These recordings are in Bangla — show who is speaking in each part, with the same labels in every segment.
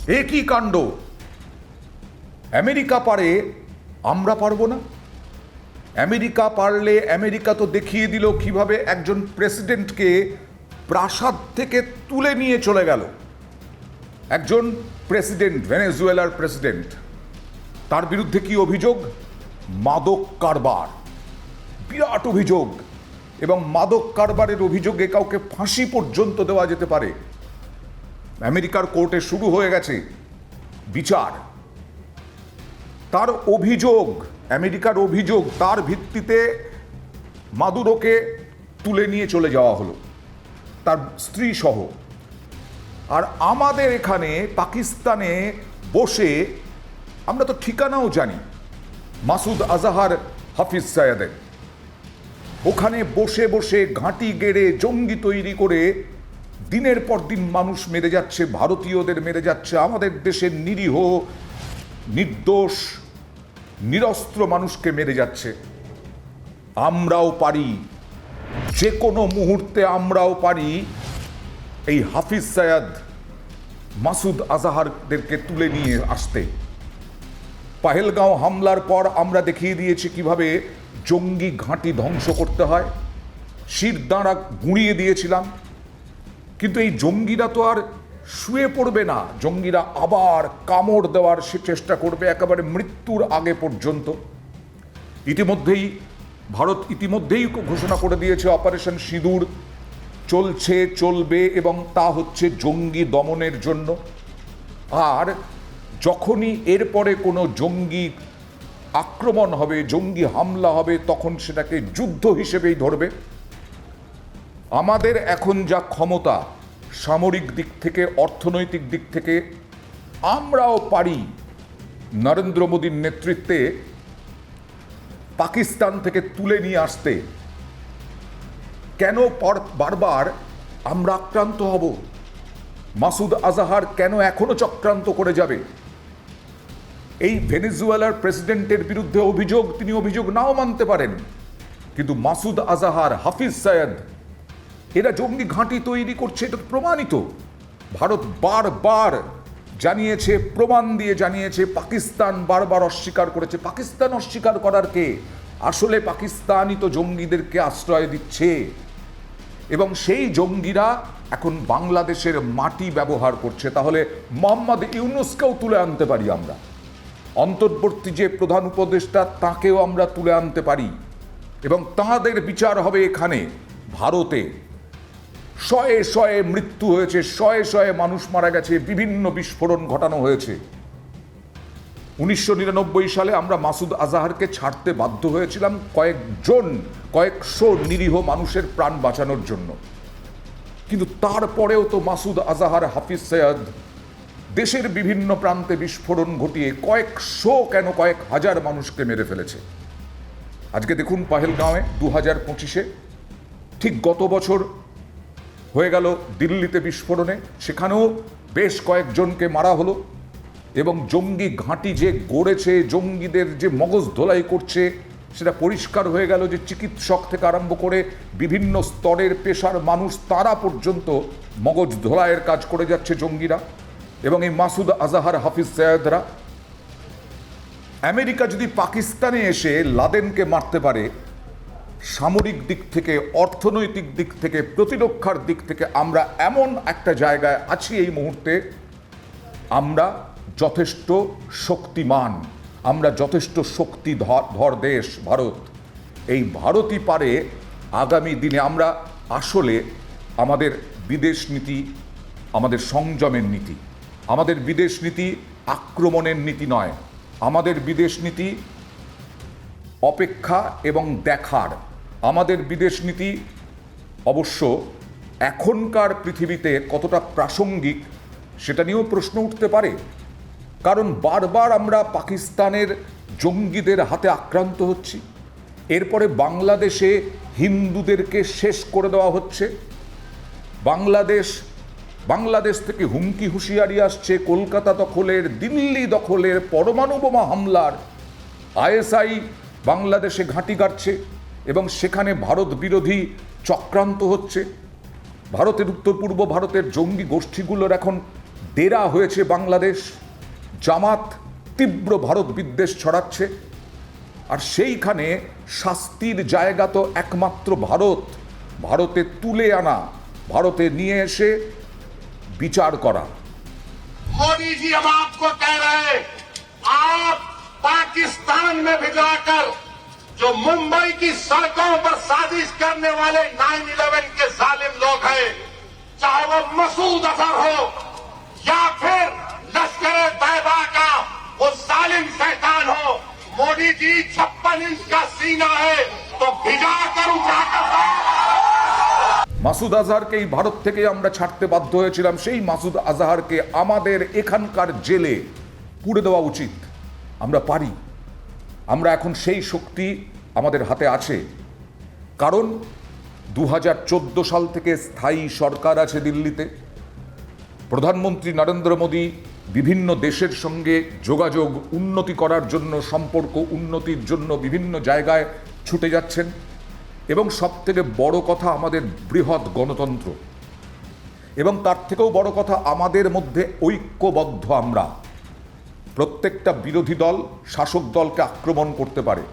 Speaker 1: এ কি কাণ্ড! আমেরিকা পারে, আমরা পারবো না? আমেরিকা পারলে, আমেরিকা তো দেখিয়ে দিল কিভাবে একজন প্রেসিডেন্টকে প্রাসাদ থেকে তুলে নিয়ে চলে গেল। একজন প্রেসিডেন্ট, ভেনেজুয়েলার প্রেসিডেন্ট, তার বিরুদ্ধে কি অভিযোগ? মাদক কারবার, বিরাট অভিযোগ। এবং মাদক কারবারের অভিযোগে কাউকে ফাঁসি পর্যন্ত দেওয়া যেতে পারে। আমেরিকার কোর্টে শুরু হয়ে গেছে বিচার। তার অভিযোগ, আমেরিকার অভিযোগ, তার ভিত্তিতে মাদুরোকে তুলে নিয়ে চলে যাওয়া হলো, তার স্ত্রী সহ। আর আমাদের এখানে পাকিস্তানে বসে, আমরা তো ঠিকানাও জানি মাসুদ আজাহার, হাফিজ সায়েদের, ওখানে বসে বসে ঘাঁটি গেড়ে জঙ্গি তৈরি করে দিনের পর দিন মানুষ মেরে যাচ্ছে, ভারতীয়দের মেরে যাচ্ছে, আমাদের দেশের নিরীহ নির্দোষ নিরস্ত্র মানুষকে মেরে যাচ্ছে। আমরাও পারি, যে কোনো মুহূর্তে আমরাও পারি এই হাফিজ সায়েদ, মাসুদ আজাহারদেরকে তুলে নিয়ে আসতে। পাহেলগাঁও হামলার পর আমরা দেখিয়ে দিয়েছি কিভাবে জঙ্গি ঘাঁটি ধ্বংস করতে হয়, শিরদাঁড়া গুঁড়িয়ে দিয়েছিলাম। কিন্তু এই জঙ্গিরা তো আর শুয়ে পড়বে না, জঙ্গিরা আবার কামড় দেওয়ার সে চেষ্টা করবে একেবারে মৃত্যুর আগে পর্যন্ত। ভারত ইতিমধ্যেই ঘোষণা করে দিয়েছে অপারেশন সিঁদুর চলছে, চলবে, এবং তা হচ্ছে জঙ্গি দমনের জন্য। আর যখনই এরপরে কোনো জঙ্গি আক্রমণ হবে, জঙ্গি হামলা হবে, তখন সেটাকে যুদ্ধ হিসেবেই ধরবে। আমাদের এখন যা ক্ষমতা, সামরিক দিক থেকে, অর্থনৈতিক দিক থেকে, আমরাও পারি নরেন্দ্র মোদীর নেতৃত্বে পাকিস্তান থেকে তুলে নিয়ে আসতে। কেন বারবার আমরা আক্রান্ত হব? মাসুদ আজাহার কেন এখনো চক্রান্ত করে যাবে? এই ভেনেজুয়েলার প্রেসিডেন্টের বিরুদ্ধে অভিযোগ, তিনি অভিযোগ নাও মানতে পারেন, কিন্তু মাসুদ আজাহার, হাফিজ সায়েদ, এরা জঙ্গি ঘাঁটি তৈরি করছে, এটা প্রমাণিত। ভারত বারবার জানিয়েছে, প্রমাণ দিয়ে জানিয়েছে, পাকিস্তান বারবার অস্বীকার করেছে। পাকিস্তান অস্বীকার করার কে? আসলে পাকিস্তানই তো জঙ্গিদেরকে আশ্রয় দিচ্ছে, এবং সেই জঙ্গিরা এখন বাংলাদেশের মাটি ব্যবহার করছে। তাহলে মোহাম্মদ ইউনূসকেও তুলে আনতে পারি আমরা, অন্তর্বর্তী যে প্রধান উপদেষ্টা, তাকেও আমরা তুলে আনতে পারি, এবং তাঁদের বিচার হবে এখানে ভারতে। শয়ে শয়ে মৃত্যু হয়েছে, শয়ে শয়ে মানুষ মারা গেছে, বিভিন্ন বিস্ফোরণ ঘটানো হয়েছে। 1999 সালে আমরা মাসুদ আজাহারকে ছাড়তে বাধ্য হয়েছিলাম কয়েকশো নিরীহ মানুষের প্রাণ বাঁচানোর জন্য। কিন্তু তারপরেও তো মাসুদ আজাহার, হাফিজ সায়েদ দেশের বিভিন্ন প্রান্তে বিস্ফোরণ ঘটিয়ে কয়েকশো কেন কয়েক হাজার মানুষকে মেরে ফেলেছে। আজকে দেখুন পাহেলগাঁওয়ে 2025-এ, ঠিক গত বছর হয়ে গেল দিল্লিতে বিস্ফোরণে, সেখানেও বেশ কয়েকজনকে মারা হলো। এবং জঙ্গি ঘাঁটি যে গড়েছে, জঙ্গিদের যে মগজ ধোলাই করছে, সেটা পরিষ্কার হয়ে গেল যে চিকিৎসক থেকে আরম্ভ করে বিভিন্ন স্তরের পেশার মানুষ, তারা পর্যন্ত মগজ ধোলাইয়ের কাজ করে যাচ্ছে জঙ্গিরা। এবং এই মাসুদ আজাহার, হাফিজ সায়েদরা, আমেরিকা যদি পাকিস্তানে এসে লাদেনকে মারতে পারে, সামরিক দিক থেকে, অর্থনৈতিক দিক থেকে, প্রতিরক্ষার দিক থেকে আমরা এমন একটা জায়গায় আছি এই মুহূর্তে, আমরা যথেষ্ট শক্তিমান, আমরা যথেষ্ট শক্তিধর দেশ ভারত। এই ভারতই পারে আগামী দিনে। আমরা আসলে, আমাদের বিদেশ নীতি আমাদের সংযমের নীতি, আমাদের বিদেশ নীতি আক্রমণের নীতি নয়, আমাদের বিদেশ নীতি অপেক্ষা এবং দেখার। আমাদের বিদেশ নীতি অবশ্য এখনকার পৃথিবীতে কতটা প্রাসঙ্গিক সেটা নিয়েও প্রশ্ন উঠতে পারে, কারণ বারবার আমরা পাকিস্তানের জঙ্গিদের হাতে আক্রান্ত হচ্ছি। এরপরে বাংলাদেশে হিন্দুদেরকে শেষ করে দেওয়া হচ্ছে। বাংলাদেশ থেকে হুমকি হুঁশিয়ারি আসছে কলকাতা দখলের, দিল্লি দখলের, পরমাণু বোমা হামলার। আইএসআই বাংলাদেশে ঘাঁটি গাড়ছে এবং সেখানে ভারত বিরোধী চক্রান্ত হচ্ছে। ভারতের উত্তর পূর্ব ভারতের জঙ্গি গোষ্ঠীগুলোর এখন ডেরা হয়েছে বাংলাদেশ, জামাত তীব্র ভারত বিদ্বেষ ছড়াচ্ছে, আর সেইখানে শাস্তির জায়গা তো একমাত্র ভারতে তুলে আনা, ভারতে নিয়ে এসে বিচার করা।
Speaker 2: मोदी जी हम आपको कह रहे हैं, आप पाकिस्तान में भिजवाकर जो मुंबई की सड़कों पर साजिश करने वाले 9/11 के जालिम लोग हैं, चाहे वो मसूद अजहर हो या फिर लश्कर तैयबा का वो जालिम शैतान हो, मोदी जी 56 इंच का सीना है तो भिजा कर उठाकर
Speaker 1: মাসুদ আজহারকে এই ভারত থেকে আমরা ছাড়তে বাধ্য হয়েছিলাম, সেই মাসুদ আজহারকে আমাদের এখানকার জেলে পুড়ে দেওয়া উচিত। আমরা পারি, আমরা এখন সেই শক্তি আমাদের হাতে আছে, কারণ 2014 সাল থেকে স্থায়ী সরকার আছে দিল্লিতে। প্রধানমন্ত্রী নরেন্দ্র মোদী বিভিন্ন দেশের সঙ্গে যোগাযোগ উন্নতি করার জন্য, সম্পর্ক উন্নতির জন্য বিভিন্ন জায়গায় ছুটে যাচ্ছেন। এবং সবথেকে বড় কথা আমাদের বৃহৎ গণতন্ত্র, এবং তার থেকেও বড় কথা আমাদের মধ্যে ঐক্যবদ্ধ আমরা। প্রত্যেকটা বিরোধী দল শাসক দলকে আক্রমণ করতে পারে,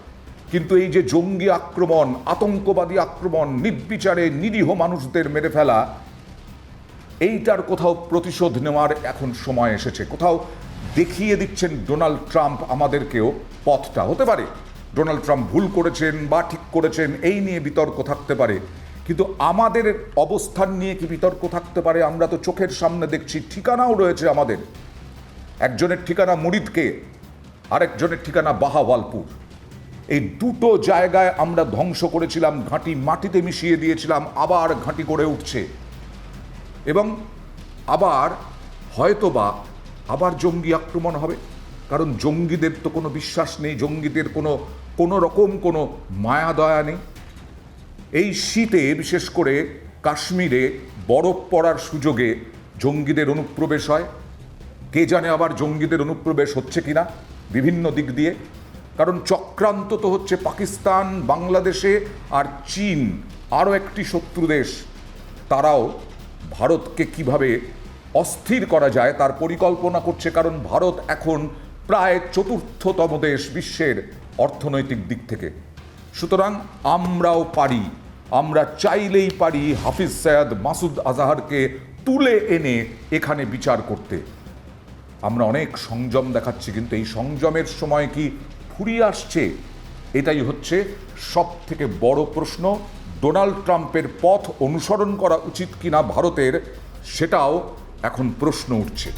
Speaker 1: কিন্তু এই যে জঙ্গি আক্রমণ, আতঙ্কবাদী আক্রমণ, নির্বিচারে নিরীহ মানুষদের মেরে ফেলা, এইটার কোথাও প্রতিশোধ নেওয়ার এখন সময় এসেছে। কোথাও দেখিয়ে দিচ্ছেন ডোনাল্ড ট্রাম্প আমাদেরকেও পথটা। হতে পারে ডোনাল্ড ট্রাম্প ভুল করেছেন বা ঠিক করেছেন, এই নিয়ে বিতর্ক থাকতে পারে, কিন্তু আমাদের অবস্থান নিয়ে কি বিতর্ক থাকতে পারে? আমরা তো চোখের সামনে দেখছি, ঠিকানাও রয়েছে আমাদের। একজনের ঠিকানা মুরিদকে, আরেকজনের ঠিকানা বাহাওয়ালপুর। এই দুটো জায়গায় আমরা ধ্বংস করেছিলাম, ঘাঁটি মাটিতে মিশিয়ে দিয়েছিলাম, আবার ঘাঁটি করে উঠছে। এবং আবার হয়তোবা আবার জঙ্গি আক্রমণ হবে, কারণ জঙ্গিদের তো কোনো বিশ্বাস নেই, জঙ্গিদের কোনো রকম কোনো মায়া দয়া নেই। এই শীতে বিশেষ করে কাশ্মীরে বরফ পড়ার সুযোগে জঙ্গিদের অনুপ্রবেশ হয়। কে জানে আবার জঙ্গিদের অনুপ্রবেশ হচ্ছে কিনা বিভিন্ন দিক দিয়ে, কারণ চক্রান্ত তো হচ্ছে পাকিস্তান, বাংলাদেশে আর চীন, আরও একটি শত্রু দেশ। তারাও ভারতকে কিভাবে অস্থির করা যায় তার পরিকল্পনা করছে, কারণ ভারত এখন প্রায় 4র্থতম দেশ বিশ্বের অর্থনৈতিক দিক থেকে। সুতরাং আমরাও পারি, আমরা চাইলেই পারি হাফিজ সৈয়দ মাসুদ আজহারকে তুলে এনে এখানে বিচার করতে। আমরা অনেক সংযম দেখাচ্ছি, কিন্তু এই সংযমের সময় কি ফুরিয়ে আসছে? এটাই হচ্ছে সব থেকে বড় প্রশ্ন। ডোনাল্ড ট্রাম্পের পথ অনুসরণ করা উচিত কিনা ভারতের, সেটাও এখন প্রশ্ন উঠছে।